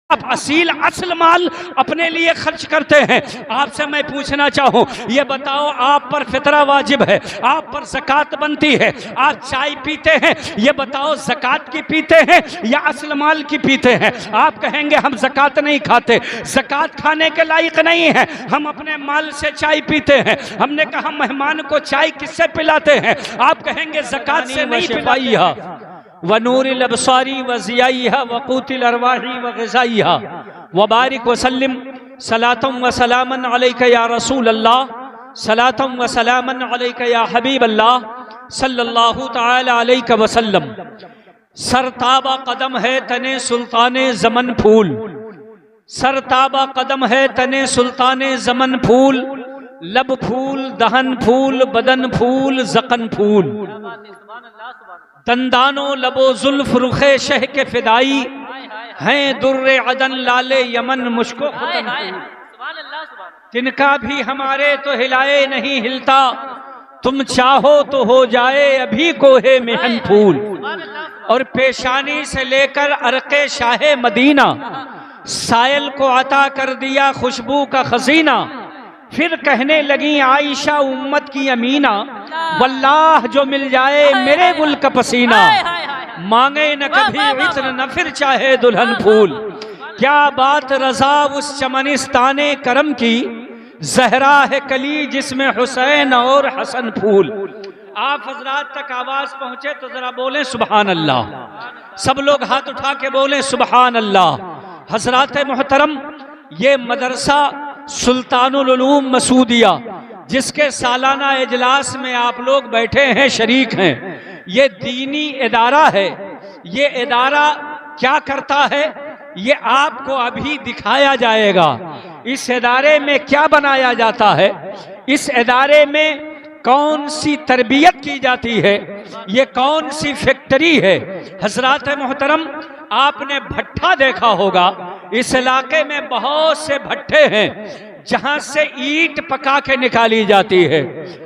आप असील असल माल अपने लिए खर्च करते हैं। आपसे मैं पूछना चाहूं, ये बताओ, आप पर फितरा वाजिब है, आप पर ज़कात बनती है, आप चाय पीते हैं, ये बताओ ज़कात की पीते हैं या असल माल की पीते हैं? आप कहेंगे हम ज़कात नहीं खाते, ज़कात खाने के लायक नहीं है, हम अपने माल से चाय पीते हैं। हमने कहा मेहमान को चाय किससे पिलाते हैं? आप कहेंगे ज़कात से नहीं पिलाइया। वनूरिल अबसारी व ज़ियाइहा व क़ूतिल अरवाही व ग़िज़ाइहा व बारिक व सल्लिम सलातम व सलामन अलैका या रसूल अल्लाह, सलातम व सलामन अलैका या हबीब अल्लाह सल्लल्लाहु तआला अलैहि वसल्लम। सरताबा कदम है तने सुल्ताने ज़मन फूल, सरताबा कदम है तने सुल्ताने ज़मन फूल, लब फूल दहन फूल बदन फूल ज़क़न फूल, दंदानो लबो जुल्फ रुखे शह के फिदाई, हैं दुर्रे अदन लाले यमन मुश्को तिनका भी हमारे तो हिलाए नहीं हिलता, तुम चाहो तो हो जाए अभी कोहे मेहन फूल। और पेशानी से लेकर अरके शाहे मदीना, सायल को अता कर दिया खुशबू का खजीना। फिर कहने लगी आयशा उम्मत की अमीना, वल्लाह जो मिल जाए मेरे गुल का पसीना, मांगे न कभी इत्र न फिर चाहे दुल्हन फूल। क्या बात रजा उस चमनिस्ताने करम की, जहरा है कली जिसमें हुसैन और हसन फूल। आप हजरात तक आवाज पहुंचे तो जरा बोले सुबहान अल्लाह। सब लोग हाथ उठा के बोले सुबहान अल्लाह। हजरात मोहतरम, ये मदरसा सुल्तानुल उलूम मसूदिया, जिसके सालाना इजलास में आप लोग बैठे हैं, शरीक हैं, ये दीनी इदारा है। ये इदारा क्या करता है ये आपको अभी दिखाया जाएगा। इस इदारे में क्या बनाया जाता है, इस इदारे में कौन सी तरबियत की जाती है, ये कौन सी फैक्ट्री है। हजरात मोहतरम, आपने भट्ठा देखा होगा, इस इलाके में बहुत से भट्ठे हैं जहां से ईंट पका के निकाली जाती है।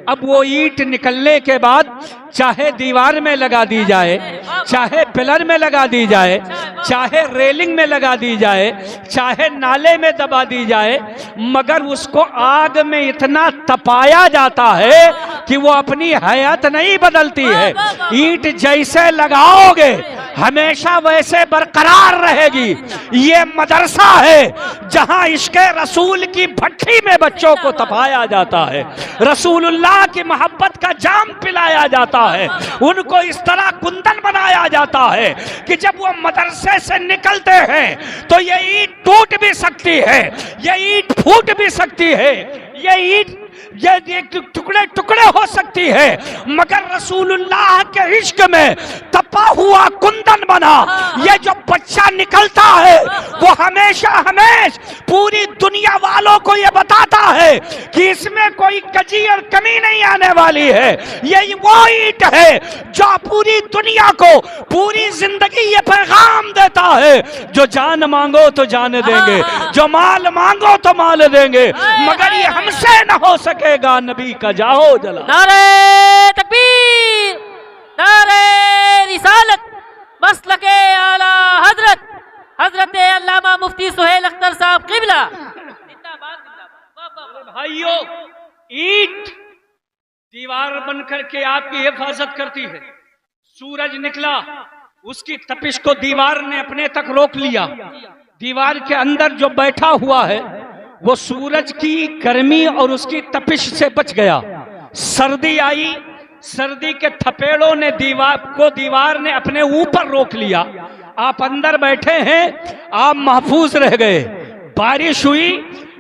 अब वो ईंट निकलने के बाद चाहे दीवार में लगा दी जाए, चाहे पिलर में लगा दी जाए, चाहे रेलिंग में लगा दी जाए, चाहे नाले में दबा दी जाए, मगर उसको आग में इतना तपाया जाता है कि वो अपनी हयात नहीं बदलती है। ईंट जैसे लगाओगे हमेशा वैसे बरकरार रहेगी। ये मदरसा है जहां इश्क़े रसूल की भट्ठी में बच्चों को तपाया जाता है, रसूलुल्लाह की मोहब्बत का जाम पिलाया जाता है, उनको इस तरह कुंदन बनाया जाता है कि जब वो मदरसे से निकलते हैं तो ये ईंट टूट भी सकती है, ये ईंट फूट भी सकती है, ये ईंट ये टुकड़े टुकड़े हो सकती है, मगर रसूलुल्लाह के इश्क में तपा हुआ कुंदन बना ये जो बच्चा निकलता है वो हमेशा पूरी दुनिया वालों को ये बताता है कि इसमें कोई कजी और कमी नहीं आने वाली है। यही वो ईंट है जो पूरी दुनिया को पूरी जिंदगी ये पैगाम देता है, जो जान मांगो तो जान देंगे, जो माल मांगो तो माल देंगे, मगर ये हमसे न हो सकेगा नबी का जाओ जला। नारे तकबीर, नारे रिसालत, मसलके आला हजरत हजरत अल्लामा मुफ्ती सुहेल अख्तर साहब क़िबला। भाइयों, ईंट दीवार बनकर के आपकी हिफाजत करती है। सूरज निकला, उसकी तपिश को दीवार ने अपने तक रोक लिया। दीवार के अंदर जो बैठा हुआ है वो सूरज की गर्मी और उसकी तपिश से बच गया। सर्दी आई, सर्दी के थपेड़ों ने दीवार ने अपने ऊपर रोक लिया। आप अंदर बैठे हैं, आप महफूज रह गए। बारिश हुई,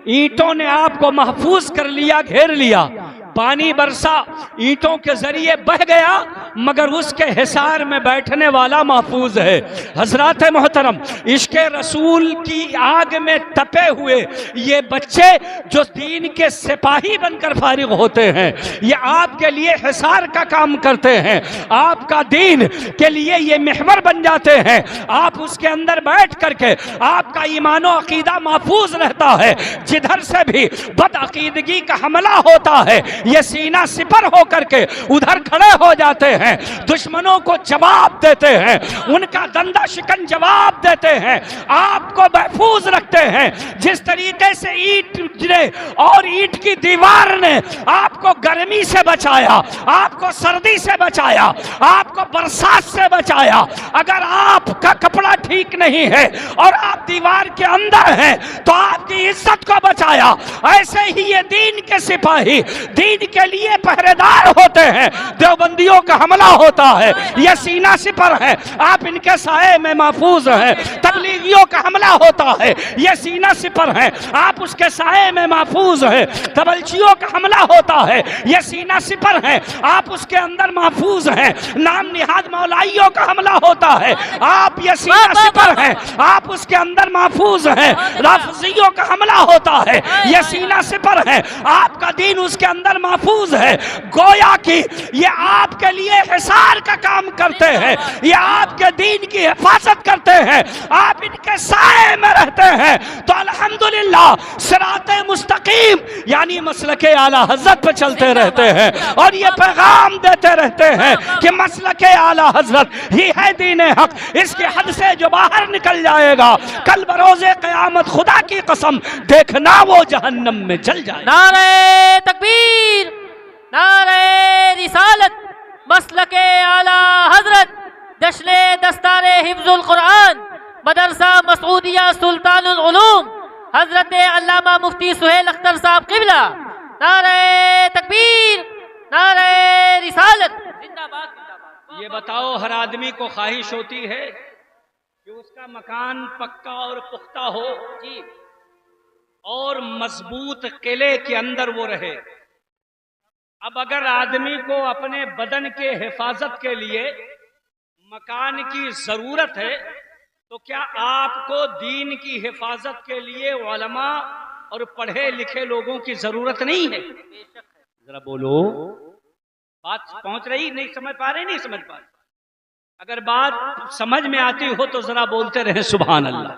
ईंटों ने आपको महफूज कर लिया, घेर लिया। पानी बरसा, ईंटों के जरिए बह गया, मगर उसके हिसार में बैठने वाला महफूज है। हजरात मोहतरम, इश्क़े रसूल की आग में तपे हुए ये बच्चे जो दीन के सिपाही बनकर फारिग होते हैं, ये आपके लिए हिसार का काम करते हैं, आपका दीन के लिए ये महवर बन जाते हैं। आप उसके अंदर बैठ करके आपका ईमान और अकीदा महफूज रहता है। जिधर से भी बदअकीदगी का हमला होता है ये सीना सिपर होकर के उधर खड़े हो जाते हैं, दुश्मनों को जवाब देते हैं, उनका दंदा शिकन जवाब देते हैं, आपको महफूज हैं। जिस तरीके से ईंट ने और ईंट की दीवार ने आपको गर्मी से बचाया, आपको सर्दी से बचाया, आपको बरसात से बचाया, अगर आपका कपड़ा ठीक नहीं है और आप दीवार के अंदर हैं तो आपकी इज्जत को बचाया। ऐसे ही ये दीन के सिपाही दीन के लिए पहरेदार होते हैं। देवबंदियों का हमला होता है, ये सीना सिपर है, आप इनके साए में महफूज हैं। तबलीगियों का हमला होता है, ये सीना सिपर है, आप उसके साए में महफूज हैं। तबलचियों का हमला होता है, ये सीना सिपर है, आप उसके अंदर महफूज हैं। नाम निहाद मौलाइयों का हमला होता है, आप ये सीना सिपर हैं, आप उसके अंदर महफूज हैं। राफजियों का हमला होता है, ये सीना सिपर है, आपका दीन उसके अंदर महफूज है। गोया कि ये आपके लिए हिसार का काम करते हैं, ये आपके दीन की हिफाजत करते हैं, आप इनके साए में रहते हैं। तो अल्हम्दुलिल्लाह सिराते मुस्तकीम यानी मसलके आला हजरत पे चलते रहते हैं और ये पैगाम देते रहते हैं कि मसलके आला हजरत ही है दीन हक। इसकी हद से जो बाहर निकल जाएगा कल बरोज़े क़यामत खुदा की कसम देखना वो जहन्नम में जल जाएगा। नारे तकबीर, नारे रिसालत, मसलके आला हजरत, जश्ने दस्तारे हिफ्जुल कुरान, मदरसा मसूदिया सुल्तानुल उलूम, हजरत अल्लामा मुफ्ती सुहेल अख्तर साहब क़िबला। नारे तकबीर, नारे रिसालत, जिंदाबाद जिंदाबाद। ये बताओ, हर आदमी को ख्वाहिश होती है कि उसका मकान पक्का और पुख्ता हो जी, और मजबूत किले के अंदर वो रहे। अब अगर आदमी को अपने बदन के हिफाजत के लिए मकान की जरूरत है तो क्या आपको दीन की हिफाजत के लिए उलमा और पढ़े लिखे लोगों की जरूरत नहीं है? जरा बोलो, बात पहुंच रही? नहीं समझ पा रहे? नहीं समझ पा रहे? अगर बात समझ में आती हो तो जरा बोलते रहे सुभान अल्लाह।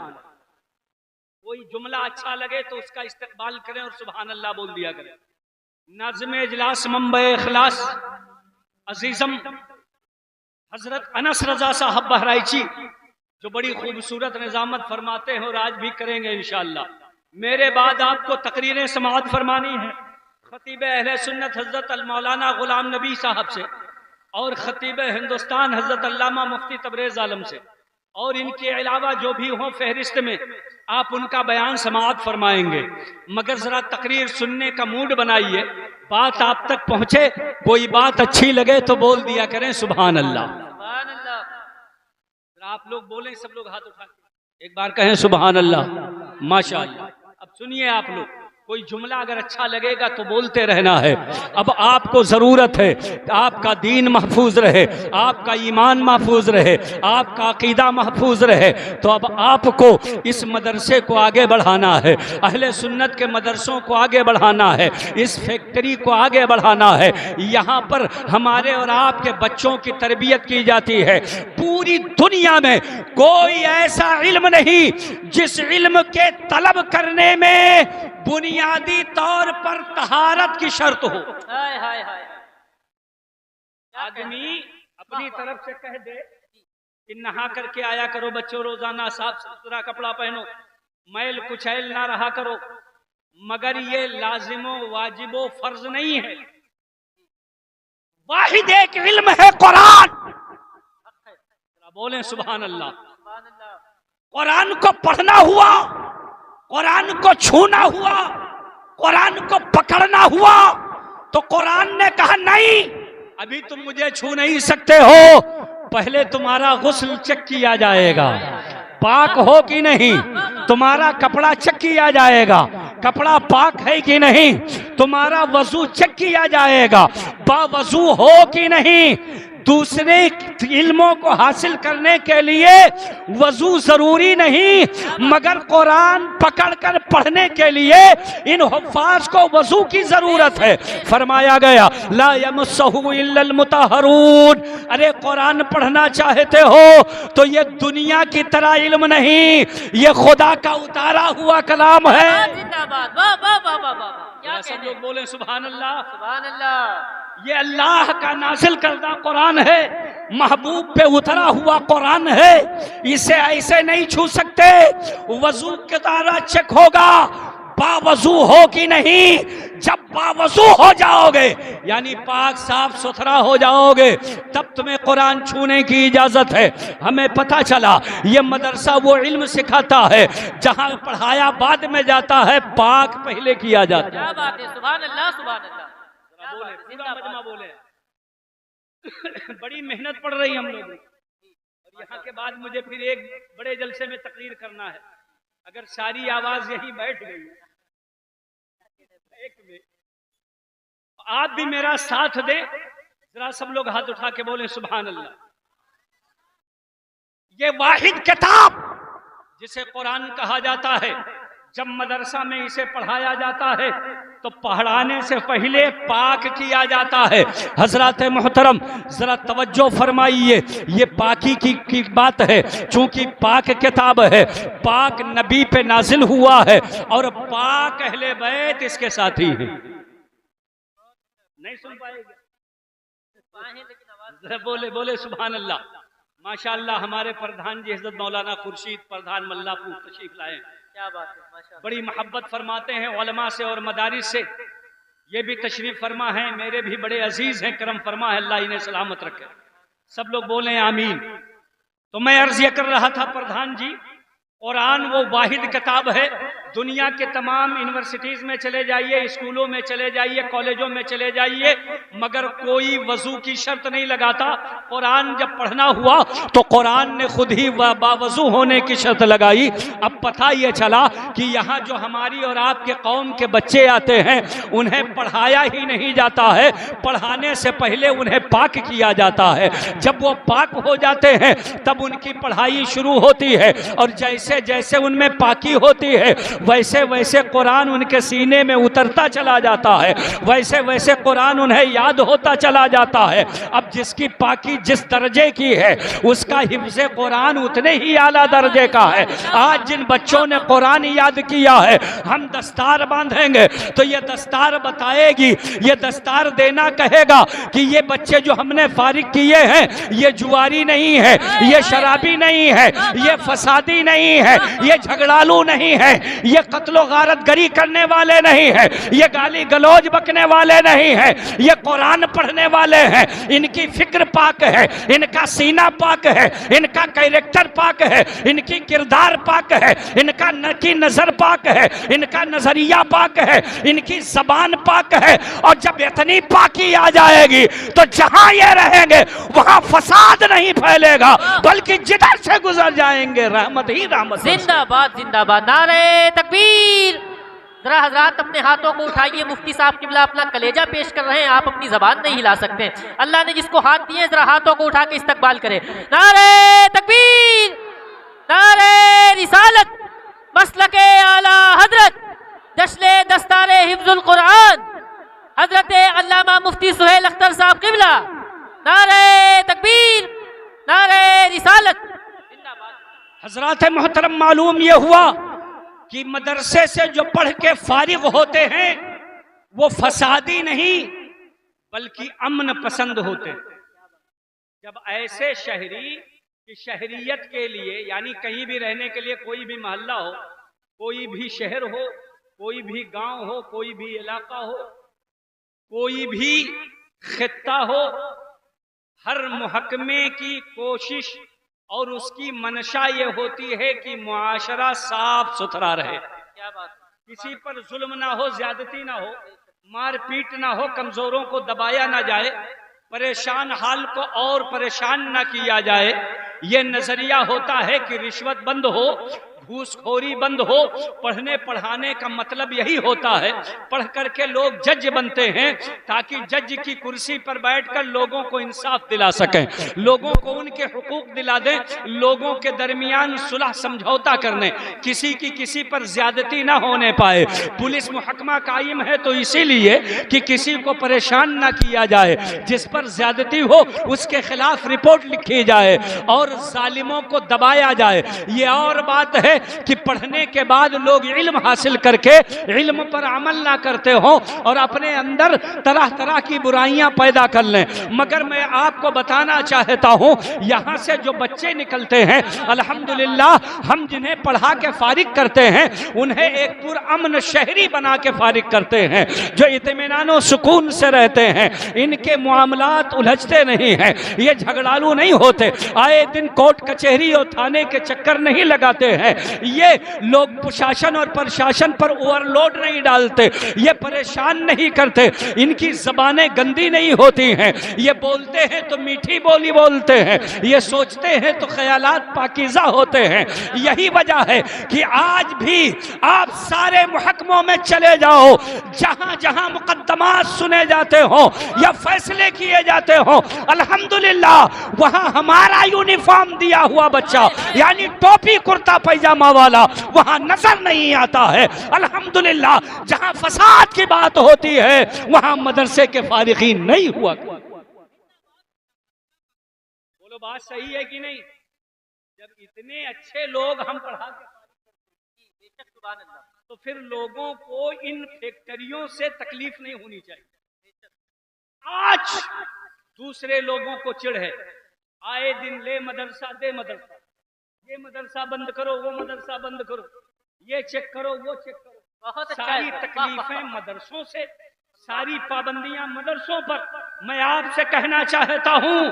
कोई जुमला अच्छा लगे तो उसका इस्तकबाल करें और सुभान अल्लाह बोल दिया करें। नाज़िम इजलास मंबे इखलास अजीजम हजरत अनस रजा साहब बहराइची जो बड़ी खूबसूरत निजामत फरमाते हैं और आज भी करेंगे इंशाअल्लाह। मेरे बाद आपको तकरीरें समाअत फरमानी है खतीब अहले सुन्नत हजरत अल मौलाना गुलाम नबी साहब से और खतीब हिंदुस्तान हजरत अल्लामा मुफ्ती तबरेज आलम से, और इनके अलावा जो भी हों फहरिस्त में आप उनका बयान समाअत फरमाएंगे। मगर जरा तकरीर सुनने का मूड बनाइए, बात आप तक पहुंचे, कोई बात अच्छी लगे तो बोल दिया करें सुभान अल्लाह। सुभान अल्लाह। जरा आप लोग बोलें, सब लोग हाथ उठा के एक बार कहें सुभान अल्लाह, माशाअल्लाह। अब सुनिए आप लोग, कोई जुमला अगर अच्छा लगेगा तो बोलते रहना है। अब आपको जरूरत है आपका दीन महफूज रहे, आपका ईमान महफूज रहे, आपका अकीदा महफूज रहे, तो अब आपको इस मदरसे को आगे बढ़ाना है, अहले सुन्नत के मदरसों को आगे बढ़ाना है, इस फैक्ट्री को आगे बढ़ाना है। यहाँ पर हमारे और आपके बच्चों की तरबियत की जाती है। पूरी दुनिया में कोई ऐसा इल्म नहीं जिस इल्म के तलब करने में बुनियादी तौर पर तहारत की शर्त हो। हाय हाय हाय। आदमी अपनी तरफ से कह दे कि नहा करके आया करो बच्चों, रोजाना साफ सुथरा कपड़ा पहनो, मैल कुचैल ना रहा करो, मगर ये लाजिमो वाजिबो फर्ज नहीं है। वाहिद एक इल्म है कुरान। बोलें सुभान अल्लाह। कुरान को पढ़ना हुआ, कुरान को छूना हुआ, कुरान को पकड़ना हुआ तो कुरान ने कहा नहीं, अभी तुम मुझे छू नहीं सकते हो, पहले तुम्हारा गुस्ल चेक किया जाएगा, पाक हो कि नहीं, तुम्हारा कपड़ा चेक किया जाएगा, कपड़ा पाक है कि नहीं, तुम्हारा वजू चेक किया जाएगा, बावजू हो कि नहीं। दूसरे इल्मों को हासिल करने के लिए वजू जरूरी नहीं, मगर कुरान पकड़कर पढ़ने के लिए इन हुफ्फाज को वजू की जरूरत है। फरमाया गया ला यमस्सहु इल्लल मुतहहरून। अरे कुरान पढ़ना चाहते हो तो ये दुनिया की तरह इल्म नहीं, ये खुदा का उतारा हुआ कलाम है। जिंदाबाद। वाह वाह वाह वाह वाह। क्या सब लोग बोले सुभान अल्लाह। सुभान अल्लाह। ये अल्लाह का नाजिल करदा कुरान है। महबूब पे उतरा हुआ कुरान है, इसे ऐसे नहीं छू सकते। वजू के द्वारा चेक होगा बावजू हो कि नहीं। जब बावजू हो जाओगे यानी पाक साफ सुथरा हो जाओगे तब तुम्हें कुरान छूने की इजाजत है। हमें पता चला ये मदरसा वो इल्म सिखाता है जहां पढ़ाया बाद में जाता है, पाक पहले किया जाता है। क्या बात है, सुभान अल्लाह सुभान अल्लाह। बोले बड़ी मेहनत पड़ रही हम लोगों और यहाँ के बाद मुझे फिर एक बड़े जलसे में तकरीर करना है। अगर सारी आवाज यहीं बैठ गई एक में, आप भी मेरा साथ दे, जरा सब लोग हाथ उठा के बोले सुभान अल्लाह। ये वाहिद किताब जिसे कुरान कहा जाता है, जब मदरसा में इसे पढ़ाया जाता है तो पढ़ाने से पहले पाक किया जाता है। हजरत मोहतरम जरा तवज्जो फरमाइए, ये पाकी की बात है। चूंकि पाक किताब है, पाक नबी पे नाजिल हुआ है और पाक अहले बैत इसके साथी हैं। नहीं सुन पाएगा, बोले बोले सुभान अल्लाह। माशाअल्लाह हमारे प्रधान जी हजरत मौलाना खुर्शीद प्रधान मल्लापुर तशरीफ लाए। क्या बात है, माशाअल्लाह। बड़ी मोहब्बत फरमाते हैं उलमा से और मदारिस से। ये भी तशरीफ फरमा है, मेरे भी बड़े अजीज हैं, करम फरमा है, अल्लाह इन्हें सलामत रखे। सब लोग बोले आमीन। तो मैं अर्ज ये कर रहा था प्रधान जी, कुरान वो वाहिद किताब है। दुनिया के तमाम यूनिवर्सिटीज में चले जाइए, स्कूलों में चले जाइए, कॉलेजों में चले जाइए, मगर कोई वजू की शर्त नहीं लगाता। कुरान जब पढ़ना हुआ तो कुरान ने खुद ही बावजू होने की शर्त लगाई। अब पता ये चला कि यहाँ जो हमारी और आपके कौम के बच्चे आते हैं उन्हें पढ़ाया ही नहीं जाता है, पढ़ाने से पहले उन्हें पाक किया जाता है। जब वो पाक हो जाते हैं तब उनकी पढ़ाई शुरू होती है और जैसे जैसे उनमें पाकी होती है वैसे वैसे कुरान उनके सीने में उतरता चला जाता है, वैसे वैसे कुरान उन्हें याद होता चला जाता है। अब जिसकी पाकी जिस दर्जे की है उसका हिफ्ज़ कुरान उतने ही आला दर्जे का है। आज जिन बच्चों ने कुरान याद किया है, हम दस्तार बांधेंगे तो ये दस्तार बताएगी, ये दस्तार देना कहेगा कि ये बच्चे जो हमने फारिग किए हैं ये जुआरी नहीं है, ये शराबी नहीं है, ये फसादी नहीं है, ये झगड़ालू नहीं है, ये कत्लो गारत गरी करने वाले नहीं है, ये गाली गलौज बकने वाले नहीं है, ये कुरान पढ़ने वाले हैं। इनकी फिक्र पाक है, इनका सीना पाक है, इनका कैरेक्टर पाक है, इनकी किरदार पाक है, इनका नजर पाक है, इनका नजरिया पाक है, इनकी जबान पाक है। और जब इतनी पाकी आ जाएगी तो जहां ये रहेंगे वहां फसाद नहीं फैलेगा, बल्कि जिधर से गुजर जाएंगे रहमत ही रहमत। जिंदाबाद जिंदाबाद, नारे तकबीर। जरा हजरात अपने हाथों को उठाइए, मुफ्ती साहब किबला अपना कलेजा पेश कर रहे हैं, आप अपनी जबान नहीं हिला सकते। अल्लाह ने जिसको हाथ दिए जरा हाथों को उठा के इस्तकबाल करें। नारे तकबीर, नारे रिसालत, मसलके आला हजरत, जश्न दस्तारे हिफ्जुल कुरान हजरत अल्लामा मुफ्ती सुहेल अख्तर साहब किबला। नारे तकबीर, नारे रिसालत। हजरात मोहतरम, मालूम यह हुआ कि मदरसे से जो पढ़ के फारिग होते हैं वो फसादी नहीं बल्कि अमन पसंद होते हैं। जब ऐसे शहरी की शहरियत के लिए यानी कहीं भी रहने के लिए, कोई भी मोहल्ला हो, कोई भी शहर हो, कोई भी गांव हो, कोई भी इलाका हो, कोई भी खित्ता हो, हर मुहकमे की कोशिश और उसकी मनशा ये होती है कि मुआशरा साफ सुथरा रहे। क्या बात, किसी पर जुल्म ना हो, ज्यादती ना हो, मारपीट ना हो, कमजोरों को दबाया ना जाए, परेशान हाल को और परेशान ना किया जाए। ये नजरिया होता है कि रिश्वत बंद हो, घूसखोरी बंद हो। पढ़ने पढ़ाने का मतलब यही होता है। पढ़ करके लोग जज बनते हैं ताकि जज की कुर्सी पर बैठकर लोगों को इंसाफ दिला सकें, लोगों को उनके हुकूक दिला दें, लोगों के दरमियान सुलह समझौता करने, किसी की किसी पर ज्यादती ना होने पाए। पुलिस मुहकमा कायम है तो इसीलिए कि किसी को परेशान ना किया जाए, जिस पर ज्यादती हो उसके खिलाफ रिपोर्ट लिखी जाए और जालिमों को दबाया जाए। ये और बात है है कि पढ़ने के बाद लोग इल्म हासिल करके इल्म पर अमल ना करते हो और अपने अंदर तरह तरह की बुराइयां पैदा कर लें। मगर मैं आपको बताना चाहता हूं, यहां से जो बच्चे निकलते हैं अल्हम्दुलिल्लाह, हम जिन्हें पढ़ा के फारिग करते हैं उन्हें एक पुरअमन शहरी बना के फारिग करते हैं, जो इत्मीनान सुकून से रहते हैं। इनके मामलात उलझते नहीं हैं, ये झगड़ालू नहीं होते, आए दिन कोर्ट कचहरी और थाने के चक्कर नहीं लगाते हैं, ये लोग प्रशासन और प्रशासन पर ओवरलोड नहीं डालते, ये परेशान नहीं करते, इनकी जबानें गंदी नहीं होती हैं, ये बोलते हैं तो मीठी बोली बोलते हैं, ये सोचते हैं तो ख्यालात पाकीज़ा होते हैं। यही वजह है कि आज भी आप सारे मुहकमों में चले जाओ, जहां जहां मुकद्दमात सुने जाते हो या फैसले किए जाते हो, अल्हम्दुलिल्लाह वहां हमारा यूनिफॉर्म दिया हुआ बच्चा यानी टोपी कुर्ता पैजामा वाला वहां नजर नहीं आता है। अल्हम्दुलिल्लाह जहां फसाद की बात होती है वहां मदरसे के फारिगीन नहीं हुआ। बोलो बात सही है कि नहीं? जब इतने अच्छे लोग हम पढ़ा के तो फिर लोगों को इन फैक्ट्रियों से तकलीफ नहीं होनी चाहिए। आज दूसरे लोगों को चिढ़ है, आए दिन ले मदरसा दे मदरसा, ये मदरसा बंद करो, वो मदरसा बंद करो, ये चेक करो, वो चेक करो। बहुत सारी तकलीफें मदरसों से, सारी पाबंदियां मदरसों पर। मैं आपसे कहना चाहता हूं,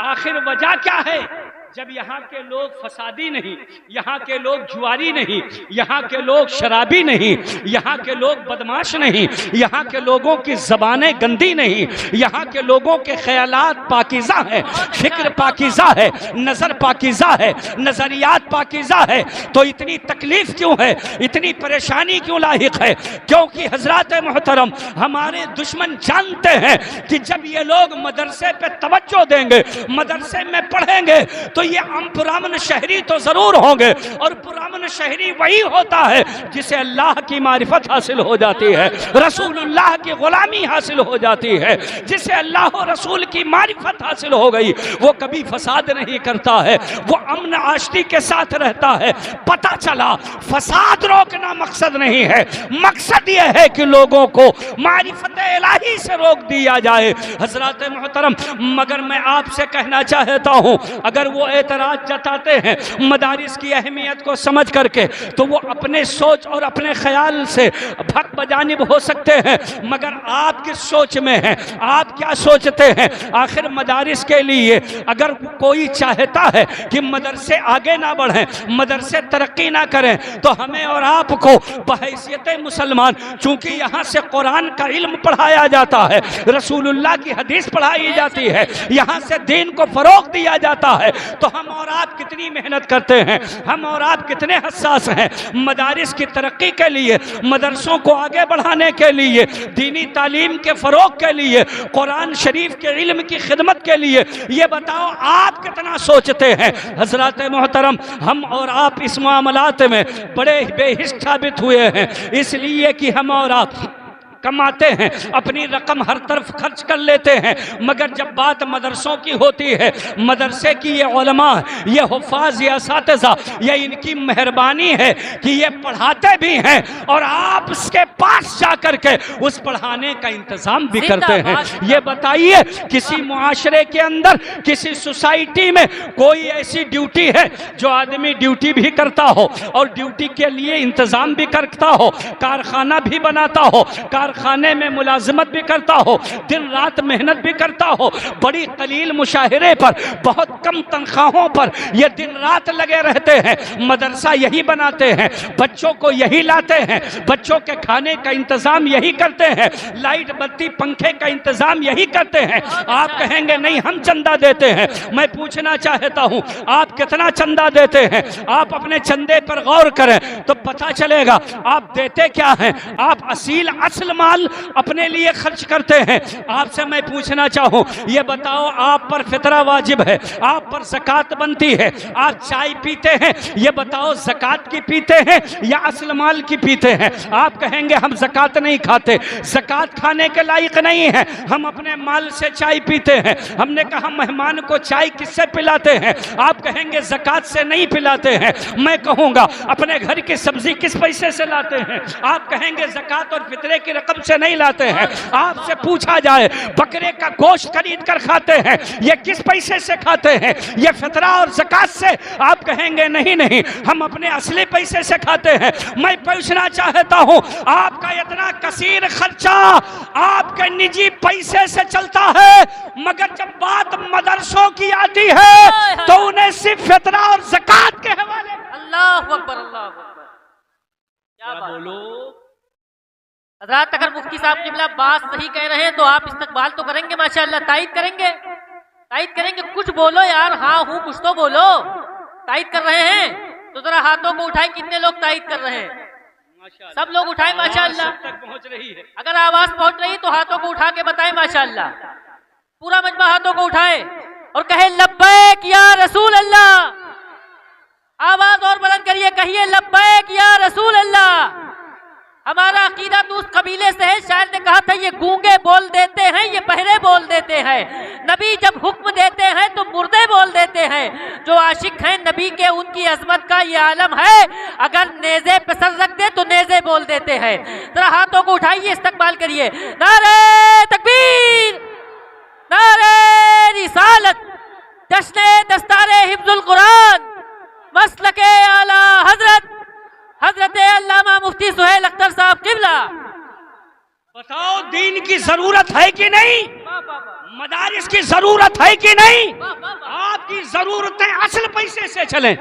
आखिर वजह क्या है? जब यहाँ के लोग फसादी नहीं, यहाँ के लोग जुआरी नहीं, यहाँ के लोग शराबी नहीं, यहाँ के लोग बदमाश नहीं, यहाँ के लोगों की जबानें गंदी नहीं, यहाँ के लोगों के ख्यालात पाकीज़ा है, फिक्र पाकीज़ा है, नजर पाकीज़ा है, नजरियात पाकीज़ा है, तो इतनी तकलीफ क्यों है, इतनी परेशानी क्यों लाहिक है? क्योंकि हजरात मोहतरम, हमारे दुश्मन जानते हैं कि जब ये लोग मदरसे पे तवज्जो देंगे, मदरसे में पढ़ेंगे, तो ये पुरअमन शहरी तो जरूर होंगे। और पुरअमन शहरी वही होता है जिसे अल्लाह की मारिफत हासिल हो जाती है, रसूलुल्लाह की गुलामी हासिल हो जाती है। जिसे अल्लाह और रसूल की मारिफत हासिल हो गई वो कभी फसाद नहीं करता है, वो अमन आश्ती के साथ रहता है। पता चला फसाद रोकना मकसद नहीं है, मकसद ये है कि लोगों को मारिफत इलाही से रोक दिया जाए। हजरत मोहतरम, मगर मैं आपसे कहना चाहता हूँ, अगर वो एतराज जताते हैं मदारिस की अहमियत को समझ करके, तो वो अपने सोच और अपने ख्याल से भक बजानिब हो सकते हैं, मगर आप किस सोच में हैं, आप क्या सोचते हैं? आखिर मदारिस के लिए अगर कोई चाहता है कि मदरसे आगे ना बढ़ें, मदरसे तरक्की ना करें, तो हमें और आपको बहैसियत मुसलमान, चूंकि यहाँ से कुरान का इल्म पढ़ाया जाता है, रसूलुल्लाह की हदीस पढ़ाई जाती है, यहाँ से दीन को फरोग दिया जाता है, तो हम और आप कितनी मेहनत करते हैं, हम और आप कितने हसास हैं मदारिस की तरक्की के लिए, मदरसों को आगे बढ़ाने के लिए, दीनी तालीम के फरोग के लिए, कुरान शरीफ के इल्म की खिदमत के लिए। ये बताओ आप कितना सोचते हैं? हजरत मोहतरम, हम और आप इस मामलात में बड़े बेहिस साबित हुए हैं, इसलिए कि हम और आप कमाते हैं, अपनी रकम हर तरफ खर्च कर लेते हैं, मगर जब बात मदरसों की होती है, मदरसे की ये उलमा, ये हुफ़ाज़, ये असातिज़ा, ये इनकी मेहरबानी है कि ये पढ़ाते भी हैं और आप उसके पास जाकर के उस पढ़ाने का इंतज़ाम भी करते हैं। ये बताइए, किसी मुआशरे के अंदर, किसी सोसाइटी में कोई ऐसी ड्यूटी है जो आदमी ड्यूटी भी करता हो और ड्यूटी के लिए इंतज़ाम भी करता हो, कारखाना भी बनाता हो, कारखाने में मुलाजमत भी करता हो, दिन रात मेहनत भी करता हो, बड़ी कलील मुशाहिरे पर, बहुत कम तनख्वाहों पर ये दिन रात लगे रहते हैं, मदरसा यही बनाते हैं, बच्चों को यही लाते हैं, बच्चों के खाने का इंतजाम यही करते हैं, लाइट बत्ती पंखे का इंतजाम यही करते हैं। आप कहेंगे नहीं हम चंदा देते हैं, मैं पूछना चाहता हूं आप कितना चंदा देते हैं? आप अपने चंदे पर गौर करें तो पता चलेगा आप देते क्या हैं। आप असील असल माल अपने लिए खर्च करते हैं। आपसे मैं पूछना चाहूँ, ये बताओ, आप पर फितरा वाजिब है, आप पर ज़कात बनती है, आप चाय पीते हैं, ये बताओ ज़कात की पीते हैं या असल माल की पीते हैं? आप कहेंगे हम ज़कात नहीं खाते, ज़कात खाने के लायक नहीं है, हम अपने माल से चाय पीते हैं। हमने कहा मेहमान को चाय किससे पिलाते हैं? आप कहेंगे ज़कात से नहीं पिलाते हैं। मैं कहूँगा अपने घर की सब्जी किस पैसे से लाते हैं? आप कहेंगे ज़कात और फितरे की रकम से नहीं लाते हैं। आपसे पूछा जाए बकरे का गोश्त खरीद कर खाते हैं, ये किस पैसे से खाते हैं? ये फितरा और ज़कात से? आप कहेंगे नहीं नहीं, हम अपने असली पैसे से खाते हैं। मैं पूछना चाहता हूँ, आपका इतना कसीर खर्चा आपके निजी पैसे से चलता है, मगर जब बात मदरसों की आती है तो उन्हें सिर्फ फितरा और ज़कात के हवाले। अल्लाह अकबर, अल्लाह अकबर, क्या बोलो हजरात। अगर मुफ्ती साहब किबला बात सही कह रहे हैं तो आप इस्तकबाल तो करेंगे, माशाअल्लाह, तायद करेंगे, तायद करेंगे। कुछ बोलो यार, हाँ हूँ कुछ तो बोलो। तायद कर रहे हैं तो जरा हाथों को उठाए, कितने लोग तायद कर रहे हैं? सब लोग उठाए माशाअल्लाह। पहुंच रही है। अगर आवाज पहुंच रही तो हाथों को उठा के बताएं माशाअल्लाह। पूरा मजमा हाथों को उठाए और कहे लब्बैक या रसूल अल्लाह। आवाज और बुलंद करिए, कहिए लब्बैक या रसूल अल्लाह। हमारा अकीदा तो उस कबीले से है, शायर ने कहा था ये गूंगे बोल देते हैं, ये बहरे बोल देते हैं। नबी जब हुक्म देते हैं तो मुर्दे बोल देते हैं। जो आशिक हैं नबी के, उनकी अजमत का ये आलम है, अगर नेज़े पे सर रख दे तो नेज़े बोल देते हैं। जरा हाथों को उठाइए, इस्तकबाल करिए। नारे तकबीर, नारे रिसालत, जश्ने दस्तारे हिफ्जुल कुरान, मसलके आला हजरत हजरत अल्लामा मुफ्ती सुहेल अख्तर साहब किबला। बताओ दीन की जरूरत है कि नहीं? मदारिस की जरूरत है कि नहीं? आपकी जरूरतें असल पैसे से चलें।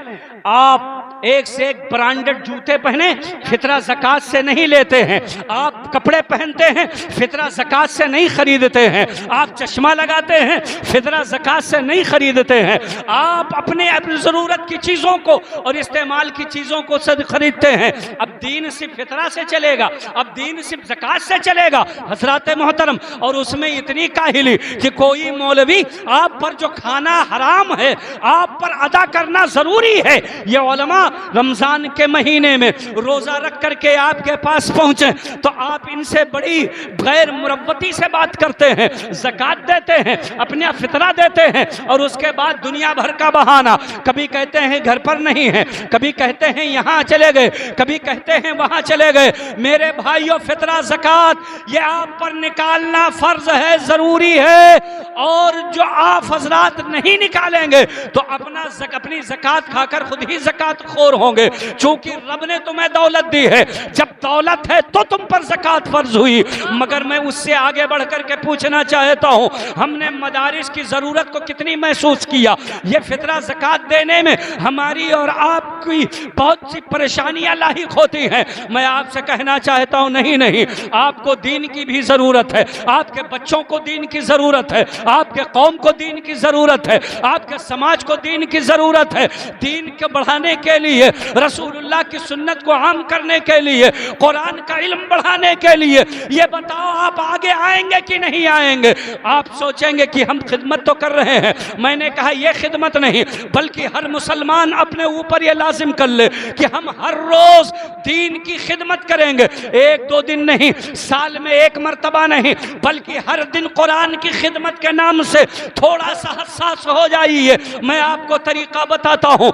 आप एक से एक ब्रांडेड जूते पहने, फितरा ज़कात से नहीं लेते हैं। आप कपड़े पहनते हैं, फितरा ज़कात से नहीं खरीदते हैं। आप चश्मा लगाते हैं, फितरा ज़कात से नहीं खरीदते हैं। आप अपने ज़रूरत की चीज़ों को और इस्तेमाल की चीज़ों को सब खरीदते हैं। अब दीन सिर्फ फितरा से चलेगा, अब दीन सिर्फ ज़कात से चलेगा हज़रात मोहतरम। और उसमें इतनी काहिली कि कोई मौलवी आप पर जो खाना हराम है आप पर अदा करना ज़रूरी है। ये उलमा रमजान के महीने में रोजा रख करके आपके पास पहुंचे तो आप इनसे बड़ी गैर मुरव्वती से बात करते हैं, ज़कात देते हैं, अपना फितरा देते हैं, और उसके बाद दुनिया भर का बहाना। कभी कहते हैं घर पर नहीं है, कभी कहते हैं यहाँ चले गए, कभी कहते हैं वहाँ चले गए। मेरे भाइयों, फितरा ज़कात ये आप पर निकालना फर्ज है, ज़रूरी है। और जो आप हजरात नहीं निकालेंगे तो अपनी ज़कात खाकर खुद ही ज़कात खोर होंगे, चूंकि रब ने तुम्हें दौलत दी है। जब दौलत है तो तुम पर ज़कात फर्ज हुई। मगर मैं उससे आगे बढ़ करके पूछना चाहता हूँ, हमने मदारिस की ज़रूरत को कितनी महसूस किया? ये फितरा ज़कात देने में हमारी और आपकी बहुत सी परेशानियां लाहिक होती हैं। मैं आपसे कहना चाहता हूँ, नहीं नहीं, आपको दीन की भी ज़रूरत है, आपके बच्चों को दीन की ज़रूरत है, आपके कौम को दीन की ज़रूरत है, आपके समाज को दीन की ज़रूरत है। दीन के बढ़ाने के लिए, रसूलुल्लाह की सुन्नत को आम करने के लिए, कुरान का इल्म बढ़ाने के लिए, ये बताओ आप आगे आएंगे कि नहीं आएंगे? आप सोचेंगे कि हम खिदमत तो कर रहे हैं। मैंने कहा यह खिदमत नहीं, बल्कि हर मुसलमान अपने ऊपर यह लाजिम कर ले कि हम हर रोज दीन की खिदमत करेंगे। एक दो दिन नहीं, साल में एक मरतबा नहीं, बल्कि हर दिन कुरान की खिदमत के नाम से थोड़ा सा हसास हो जाइए। मैं आपको तरीका बताता हूँ।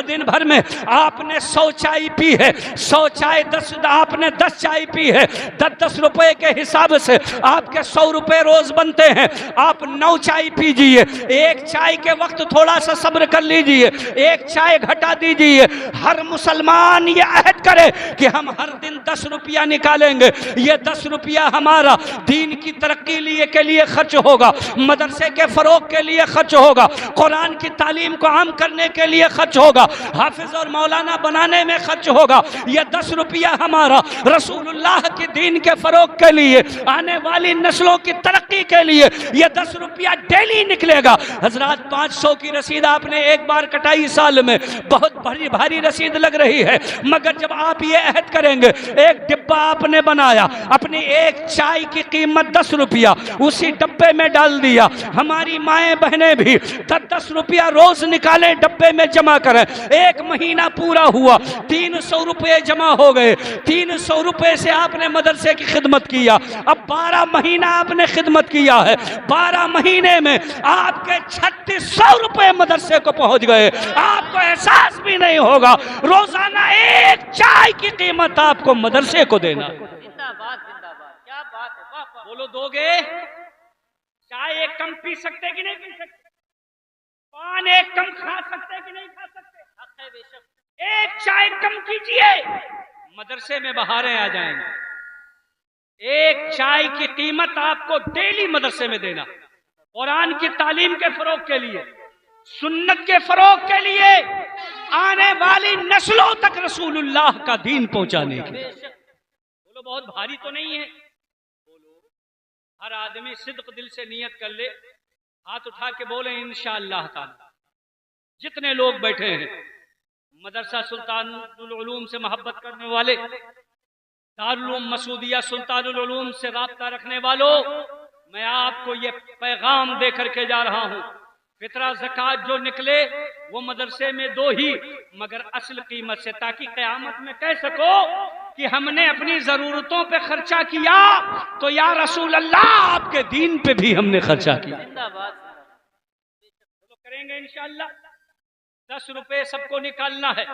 दिन भर में आपने 100 चाय पी है, 100 चाय 10, आपने 10 चाय पी है, 10-10 रुपए के हिसाब से आपके 100 रुपए रोज बनते हैं। आप 9 चाय पीजिए, एक चाय के वक्त थोड़ा सा सब्र कर लीजिए, एक चाय घटा दीजिए। हर मुसलमान ये अहद करे कि हम हर दिन 10 रुपया निकालेंगे। ये 10 रुपया हमारा दीन की तरक्की के लिए खर्च होगा, मदरसे के फरोग के लिए खर्च होगा, कुरान की तालीम को आम करने के लिए खर्च होगा, हाफिज हाफिज और मौलाना बनाने में खर्च होगा, ये 10 रुपया हमारा रसूलुल्लाह के दीन के फरोग के लिए, आने वाली नस्लों की तरक्की के लिए ये 10 रुपया डेली निकलेगा। हजरत 500 की रसीद आपने एक बार कटाई साल में, बहुत भारी भारी रसीद लग रही है, मगर जब आप ये अहद करेंगे, एक डिब्बा आपने बनाया, अपनी एक चाय की कीमत 10 रुपया उसी डब्बे में डाल दिया, हमारी माएं बहनें भी 10-10 रुपया रोज निकालें डब्बे में जमा करें, एक महीना पूरा हुआ 300 रुपये जमा हो गए। 300 रुपये से आपने मदरसे की खिदमत किया, अब 12 महीना आपने खिदमत किया है, 12 महीने में आपके 3600 रुपये मदरसे को पहुंच गए। आपको एहसास भी नहीं होगा, रोजाना एक चाय की कीमत आपको मदरसे को देना। जिंदाबाद जिंदाबाद, क्या बात है, वाह वाह। बोलो दोगे? चाय एक कम पी सकते कि नहीं पी सकते? पान एक कम खा सकते कि नहीं खा सकते? हक है बेशक। एक चाय कम कीजिए, मदरसे में बहारें आ जाएंगे। एक चाय की कीमत आपको डेली मदरसे में देना, कुरान की तालीम के फरोग के लिए, सुन्नत के फरोग के लिए, आने वाली नस्लों तक रसूलुल्लाह का दीन पहुंचाने के लिए। बोलो बहुत भारी तो नहीं है? बोलो, हर आदमी सिद्क दिल से नियत कर ले, हाथ उठा के बोले इंशाअल्लाह ताला। जितने लोग बैठे हैं, मदरसा सुल्तानुल उलूम से मोहब्बत करने वाले, दारुल उलूम मसूदिया सुल्तानुल उलूम से राब्ता रखने वालों, मैं आपको ये पैगाम दे करके जा रहा हूँ, फितरा ज़कात जो निकले वो मदरसे में दो ही, मगर असल कीमत से, ताकि क़यामत में कह सको कि हमने अपनी जरूरतों पे खर्चा किया तो या रसूल अल्लाह आपके दीन पे भी हमने खर्चा किया। जिंदाबाद। तो करेंगे इंशाअल्लाह। 10 रुपए सबको निकालना है।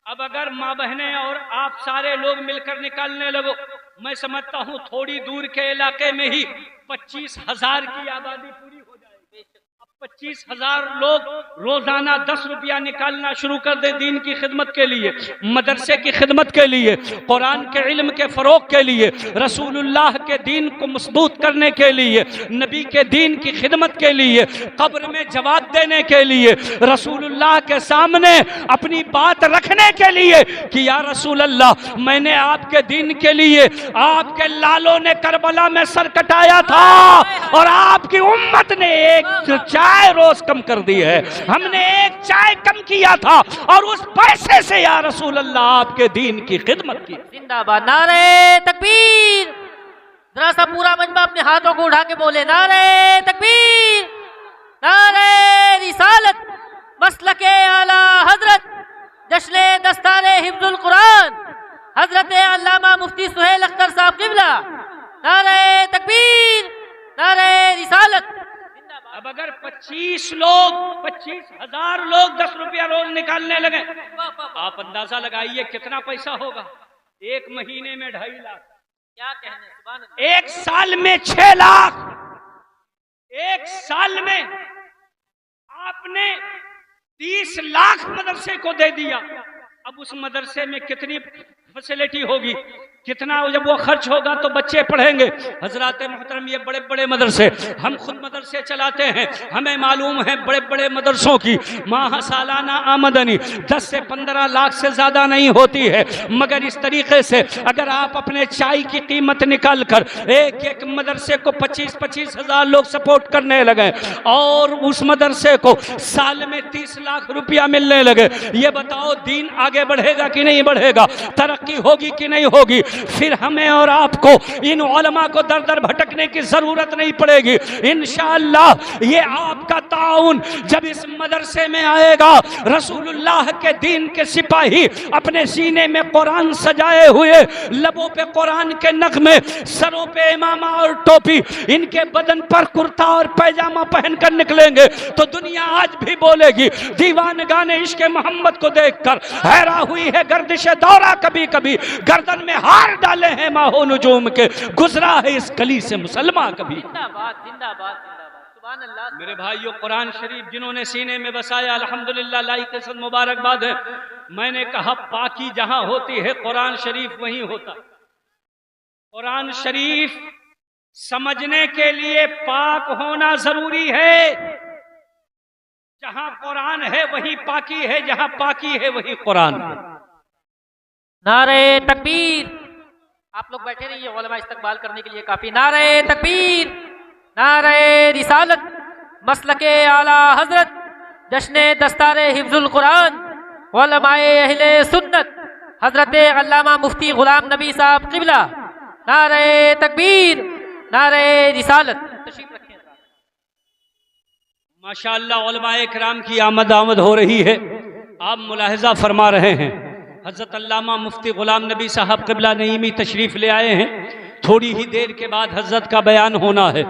अब अगर माँ बहनें और आप सारे लोग मिलकर निकालने लगो, मैं समझता हूँ थोड़ी दूर के इलाके में ही 25,000 की आबादी पूरी हो जाएगी। अब 25,000 लोग रोजाना 10 रुपया निकालना शुरू कर दे दीन की खिदमत के लिए, मदरसे की खिदमत के लिए, कुरान के इल्म के फरोग के लिए, रसूलुल्लाह के दीन को मजबूत करने के लिए, नबी के दीन की खिदमत के लिए, कब्र में जवाब देने के लिए, रसूलुल्लाह के सामने अपनी बात रखने के लिए कि या रसूल अल्लाह, मैंने आपके दीन के लिए, आपके लालों ने करबला में सर कटाया था और आपकी उम्मत ने एक चाय रोज कम कर दी है, हमने एक चाय कम किया था और उस पैसे से या रसूल अल्लाह आपके दीन की खिदमत की। जिंदाबाद। नारे तकबीर। जरा सा पूरा मजमा अपने हाथों को उठा के बोले नारे तकबीर, नारे रिसालत, मसलके आला हजरत, जश्न दस्तारे हिफ्जुल कुरान, हजरत अल्लामा मुफ्ती सुहेल अख्तर साहब क़िबला। नारे तकबीर, नारे रिसालत। अब अगर 25,000 लोग 10 रुपया रोज निकालने लगे, आप अंदाजा लगाइए कितना पैसा होगा। एक महीने में 2.5 लाख, क्या कहने, सुभान अल्लाह। एक साल में 6 लाख, एक साल में आपने 30 लाख मदरसे को दे दिया। अब उस मदरसे में कितनी फैसिलिटी होगी, कितना जब वो खर्च होगा तो बच्चे पढ़ेंगे। हजरात मोहतरम, ये बड़े बड़े मदरसे, हम खुद मदरसे चलाते हैं, हमें मालूम है बड़े बड़े मदरसों की माह सालाना आमदनी 10 से 15 लाख से ज़्यादा नहीं होती है, मगर इस तरीके से अगर आप अपने चाय की कीमत निकाल कर एक एक मदरसे को 25-25 हज़ार लोग सपोर्ट करने लगे और उस मदरसे को साल में 30 लाख रुपया मिलने लगे, ये बताओ दीन आगे बढ़ेगा कि नहीं बढ़ेगा, तरक्की होगी कि नहीं होगी। फिर हमें और आपको इन उलमा को दर दर भटकने की जरूरत नहीं पड़ेगी। इंशाअल्लाह ये आपका ताउन जब इस मदरसे में आएगा, रसूलुल्लाह के दीन के सिपाही अपने सीने में कुरान सजाए हुए, लबों पे कुरान के नगमे, सरों पे इमामा और टोपी, इनके बदन पर कुर्ता और पैजामा पहनकर निकलेंगे तो दुनिया आज भी बोलेगी दीवानगाने इश्क़ मोहम्मद को देखकर हैरा हुई है गर्दिश दौरा, कभी कभी गर्दन में हार डाले हैं माहो नुजूम के, गुजरा है इस गली से मुसलमान कभी। जिंदाबाद जिंदाबाद जिंदाबाद, सुभान अल्लाह। मेरे भाइयों, कुरान शरीफ जिन्होंने सीने में बसाया, अल्हम्दुलिल्लाह, लाई के साथ मुबारकबाद है। मैंने कहा पाकी जहां होती है कुरान शरीफ वहीं होता। कुरान शरीफ समझने के लिए पाक होना जरूरी है। जहां कुरान है वहीं पाकी है, जहां पाकी है वहीं कुरान है। नारे तकबीर। आप लोग बैठे रहिए, उलमा इस्तकबाल करने के लिए काफी। नारे तकबीर, नारे रिसालत, मसलके आला हजरत, जश्न दस्तारे हिफ्जुल कुरान, उलमाए अहले सुन्नत, हजरत अल्लामा मुफ्ती गुलाम नबी साहब क़िबला। नारे तकबीर, नारे रिसालत। तशरीफ रखें। माशाअल्लाह उलमाए किराम की आमद हो रही है। आप मुलाहिजा फरमा रहे हैं, हज़रत अल्लामा मुफ्ती गुलाम नबी साहब क़िबला नईमी तशरीफ़ ले आए हैं। थोड़ी ही देर के बाद हज़रत का बयान होना है।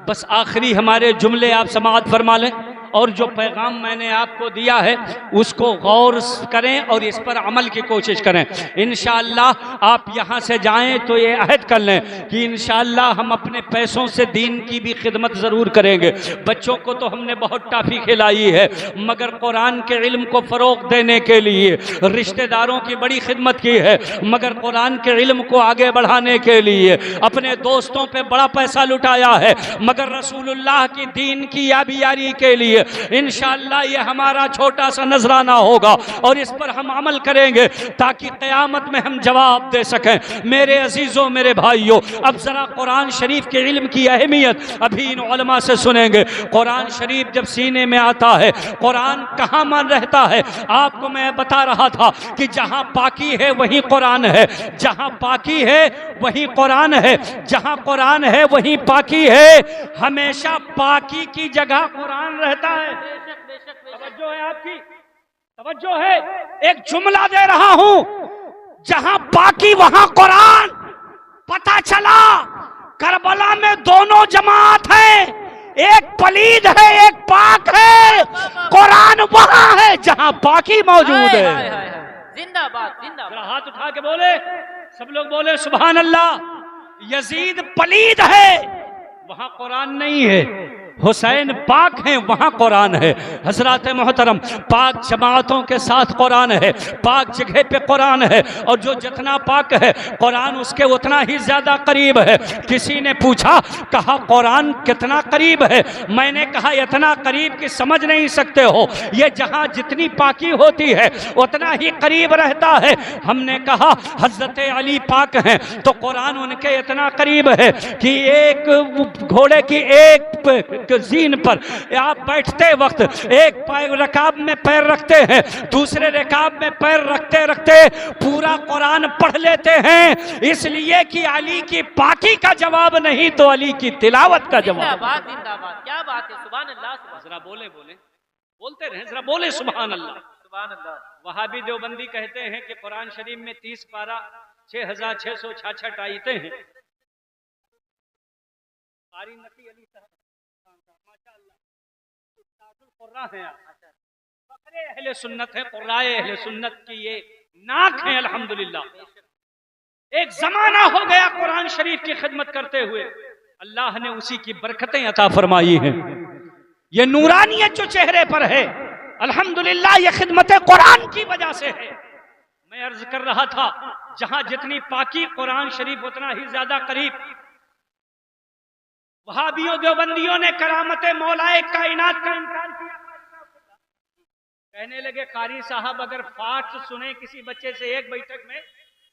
बस आखिरी हमारे जुमले आप समाअत फरमा लें और जो पैगाम मैंने आपको दिया है उसको गौर करें और इस पर अमल की कोशिश करें। इंशाअल्लाह आप यहाँ से जाएं तो ये अहद कर लें कि इंशाअल्लाह हम अपने पैसों से दीन की भी खिदमत ज़रूर करेंगे। बच्चों को तो हमने बहुत टाफ़ी खिलाई है, मगर कुरान के इल्म को फ़रोग़ देने के लिए रिश्तेदारों की बड़ी खिदमत की है, मगर कुरान के इल्म को आगे बढ़ाने के लिए अपने दोस्तों पर बड़ा पैसा लुटाया है, मगर रसूलुल्लाह की दीन की याबियारी के लिए इंशाअल्लाह ये हमारा छोटा सा नजराना होगा और इस पर हम अमल करेंगे ताकि क़यामत में हम जवाब दे सकें। मेरे अजीज़ों, मेरे भाइयों, अब ज़रा कुरान शरीफ के इल्म की अहमियत अभी इन उलमा से सुनेंगे। कुरान शरीफ जब सीने में आता है, कुरान कहाँ मन रहता है? आपको मैं बता रहा था कि जहाँ पाकी है वहीं कुरान है, जहाँ पाकी है वहीं कुरान है, जहाँ कुरान है वहीं पाकी है। हमेशा पाकी की जगह कुरान रहता है। तवज्जो है आपकी, तवज्जो है। एक जुमला दे रहा हूं, जहां पाकी वहां कुरान। पता चला करबला में दोनों जमात है, एक पलीद है एक पाक है। कुरान वहां है जहां पाकी मौजूद है। जिंदाबाद, जिंदाबाद। हाथ उठा के बोले, सब लोग बोले सुभान अल्लाह। यजीद पलीद है, वहां कुरान नहीं है। हुसैन पाक हैं, वहाँ कुरान है। हजरात मोहतरम, पाक जमातों के साथ कुरान है, पाक जगह पे कुरान है, और जो जितना पाक है कुरान उसके उतना ही ज़्यादा करीब है। किसी ने पूछा, कहा कुरान कितना करीब है? मैंने कहा इतना करीब कि समझ नहीं सकते हो। ये जहाँ जितनी पाकी होती है उतना ही करीब रहता है। हमने कहा हजरत अली पाक हैं तो कुरान उनके इतना करीब है कि एक घोड़े की एक ज़ीन पर आप बैठते वक्त एक पैर रकाब में पैर रखते हैं, दूसरे रकाब में पैर रखते रखते पूरा कुरान पढ़ लेते हैं, इसलिए कि अली की पाकी का जवाब नहीं तो अली की तिलावत का जवाब। जिंदाबाद, जिंदाबाद। क्या बात है, सुभान अल्लाह। जरा बोले बोलते रहे, जरा बोले सुभान अल्लाह, सुभान अल्लाह। वहाबी देवबंदी कहते हैं कि कुरान शरीफ में 30 पारा 6666 आयतें हैं। कारी नकी अली साहब है, फखरे अहले सुन्नत है, कुर्राए अहले सुन्नत की ये नाक है अल्हम्दुलिल्लाह। एक जमाना हो गया कुरान शरीफ की खिदमत करते हुए, अल्लाह ने उसी की बरकतें अता फरमाई हैं। ये नूरानियत जो चेहरे पर है अल्हम्दुलिल्लाह ये खिदमत कुरान की वजह से है। मैं अर्ज कर रहा था, जहां जितनी पाकी कुरान शरीफ उतना ही ज्यादा करीब। वहाबियों देवबंदियों ने करामते मौलाए कायनात का इनकार किया। कहने लगे कारी साहब अगर फाट सुने किसी बच्चे से एक बैठक में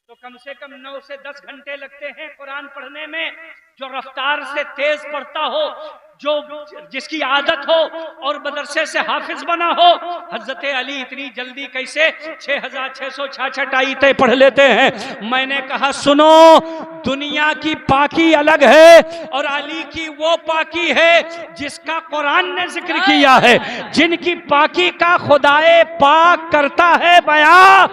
तो कम से कम 9 से 10 घंटे लगते हैं कुरान पढ़ने में। जो रफ्तार से तेज पढ़ता हो, जो जिसकी आदत हो और मदरसे से हाफिज बना हो, हजरत अली इतनी जल्दी कैसे 6666 आयतें पढ़ लेते हैं। मैंने कहा सुनो, दुनिया की पाकी अलग है और अली की वो पाकी है जिसका कुरान ने जिक्र किया है, जिनकी पाकी का खुदाए पाक करता है बयां।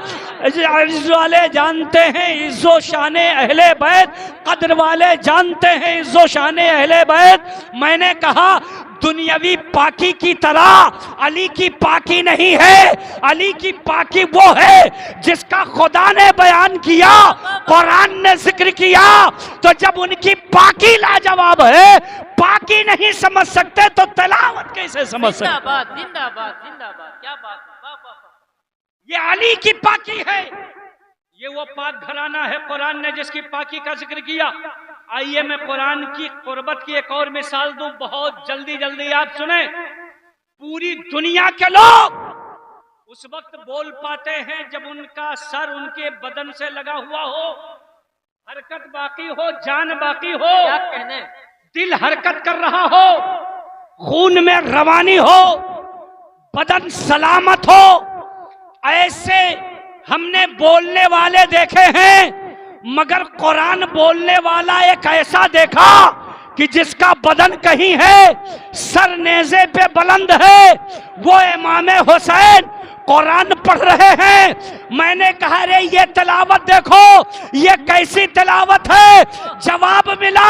इज्जत वाले जानते हैं इज्जो शाने अहले बैत, कद्र वाले जानते हैं इज्जो शाने अहले बैत। मैंने कहा दुनियावी पाकी की तरह अली की पाकी नहीं है। अली की पाकी वो है जिसका खुदा ने बयान किया, कुरान ने जिक्र किया। तो जब उनकी पाकी लाजवाब है, पाकी नहीं समझ सकते तो तिलावत कैसे समझ सकते? जिंदाबाद, जिंदाबाद, जिंदाबाद। क्या बात है, वाह वाह वाह। ये अली की पाकी है, ये वो पाक घराना है कुरान ने जिसकी पाकी का जिक्र किया। आइए मैं कुरान की कुर्बत की एक और मिसाल दूं, बहुत जल्दी जल्दी आप सुने। पूरी दुनिया के लोग उस वक्त बोल पाते हैं जब उनका सर उनके बदन से लगा हुआ हो, हरकत बाकी हो, जान बाकी हो, क्या कहने, दिल हरकत कर रहा हो, खून में रवानी हो, बदन सलामत हो। ऐसे हमने बोलने वाले देखे हैं, मगर कुरान बोलने वाला एक ऐसा देखा कि जिसका बदन कहीं है, सर नेज़े पे बुलंद है, वो इमाम हुसैन कुरान पढ़ रहे हैं। मैंने कहा रे ये तिलावत देखो, ये कैसी तिलावत है। जवाब मिला,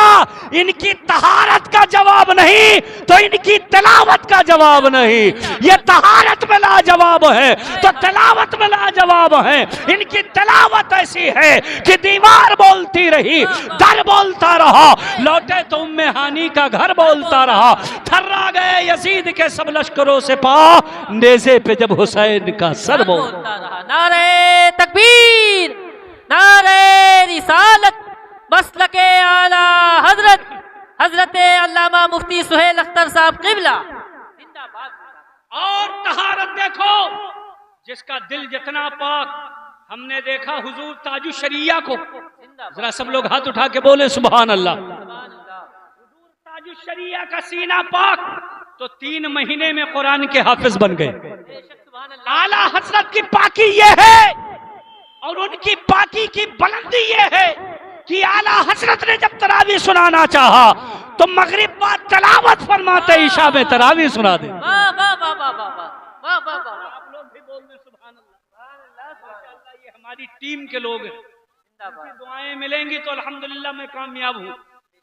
इनकी तहारत का जवाब नहीं तो इनकी तिलावत का जवाब नहीं। ये तहारत में लाजवाब है तो तिलावत में लाजवाब है। इनकी तिलावत ऐसी है कि दीवार बोलती रही, दर बोलता रहा, लौटे तो उम्मे हानी का घर बोलता रहा। थर्रा गए यजीद के सब लश्करों से पा, नेज़े पे जब हुसैन का सर बोलता रहा। नारे तकबीर, नारे रिसालत, मसलके आला हजरत हजरत अल्लामा मुफ्ती सुहेल अख्तर साहब क़िबला जिंदाबाद। और तहारत देखो, जिसका दिल जितना पाक। हमने देखा हुजूर ताजु शरिया को, जरा सब लोग हाथ उठा के बोले सुभान अल्लाह। हुजूर ताजु शरिया का सीना पाक, तो 3 महीने में कुरान के हाफिज बन गए। आला हजरत की पाकी ये है और उनकी पाकी की बुलंदी ये है कि आला हजरत ने जब तरावी सुनाना चाहा तो मगरिब बाद तलावत फरमाते ईशा में तरावी सुना दे। वाह वाह वाह वाह वाह वाह वाह वाह। आप लोग भी बोल रहे सुभान अल्लाह। ये हमारी टीम के लोग हैं, दुआएं मिलेंगी तो अल्हम्दुलिल्लाह मैं कामयाब हूँ।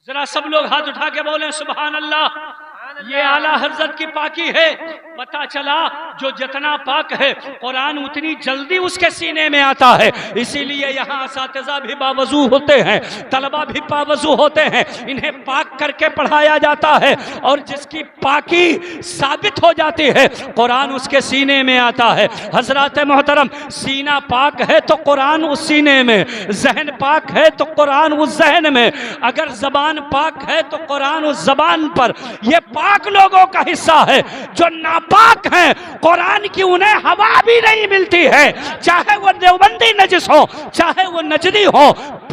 जरा सब लोग हाथ उठा के बोले सुभान अल्लाह। ये आला हजरत की पाकी है। पता चला जो जितना पाक है कुरान उतनी जल्दी उसके सीने में आता है। इसीलिए यहाँ असातिज़ा भी बावजू होते हैं, तलबा भी बावजू होते हैं, इन्हें पाक करके पढ़ाया जाता है। और जिसकी पाकी साबित हो जाती है कुरान उसके सीने में आता है। हजरत मोहतरम, सीना पाक है तो कुरान उस सीने में, जहन पाक है तो कुरान उस जहन में, अगर जबान पाक है तो कुरान उस जबान पर। ये पाक लोगों का हिस्सा है। जो नापाक हैं कुरान की उन्हें हवा भी नहीं मिलती है, चाहे वो देवबंदी नजिस हो, चाहे वो नजदी हो।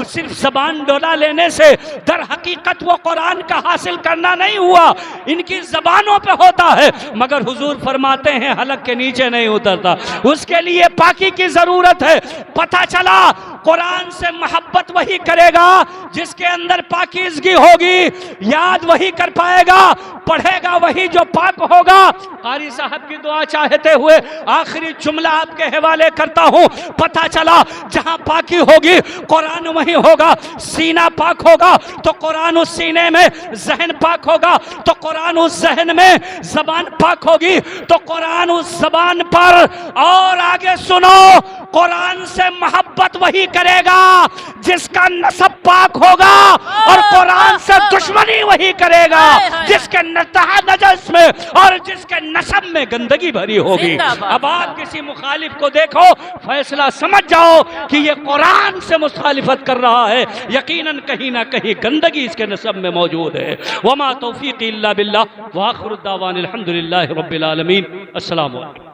सिर्फ जबान डोला लेने से दर हकीकत वो कुरान का हासिल करना नहीं हुआ, इनकी जबानों पे होता है, मगर हुजूर फरमाते हैं हलक के नीचे नहीं उतरता। उसके लिए पाकी की जरूरत है। पता चला कुरान से मोहब्बत वही करेगा जिसके अंदर पाकीज़गी होगी, याद वही कर पाएगा, पढ़ेगा वही जो पाक होगा। कारी साहब की दुआ चाहते हुए आखिरी जुमला आपके हवाले करता हूँ। पता चला जहाँ पाकी होगी कुरान वही होगा। सीना पाक होगा तो कुरान उस सीने में, जहन पाक होगा तो कुरान उस जहन में, जबान पाक होगी तो कुरान उस जबान पर। और आगे सुनो, कुरान से मोहब्बत वही करेगा जिसका नसब पाक होगा, और कुरान से दुश्मनी वही करेगा जिसके नजस में और जिसके नसब में गंदगी भरी होगी। अब आप किसी मुखालिफ को देखो, फैसला समझ जाओ कि ये कुरान से मुखालिफत कर रहा है, यकीनन कहीं ना कहीं गंदगी इसके नसब में मौजूद है। वमा तौफीक़ी इल्ला बिल्लाह व आखिरु दावाना अल्हम्दुलिल्लाहि रब्बिल आलमीन। अस्सलामु अलैकुम।